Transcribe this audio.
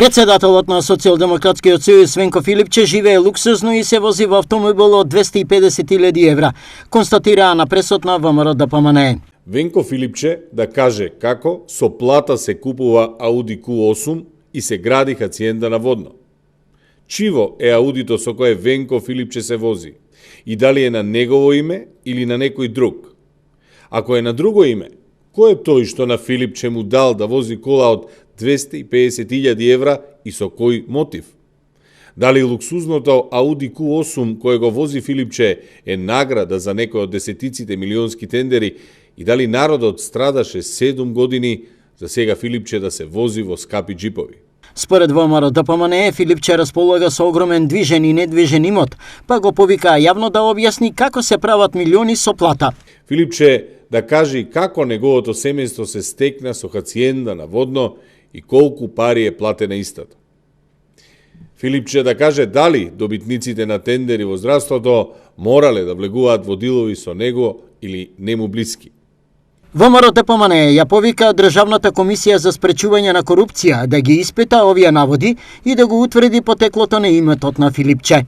Председателот на Социјалдемократскиот сојуз Венко Филипче живее луксузно и се вози во автомобил од 250.000 евра, констатираа на пресот на ВМРО ДПМНЕ. Венко Филипче да каже како со плата се купува Ауди Q8 и се гради хациенда на Водно. Чиво е аудито со кое Венко Филипче се вози и дали е на негово име или на некој друг. Ако е на друго име, кој е тој што на Филипче му дал да вози кола од 250.000 евра и со кој мотив? Дали луксузното Ауди Q8 кое го вози Филипче е награда за некој од десетиците милионски тендери и дали народот страдаше 7 години за сега Филипче да се вози во скапи джипови? Според ВМРО ДПМНЕ, Филипче располага со огромен движен и недвижен имот, па го повикаа јавно да објасни како се прават милиони со плата. Филипче да каже како неговото семејство се стекна со хациенда на Водно и колку пари е платена истата. Филипче да каже дали добитниците на тендери во здравството морале да влегуваат во дилови со него или нему блиски. ВМРО ДПМНЕ ја повика Државната комисија за спречување на корупција да ги испита овие наводи и да го утврди потеклото на иметот на Филипче.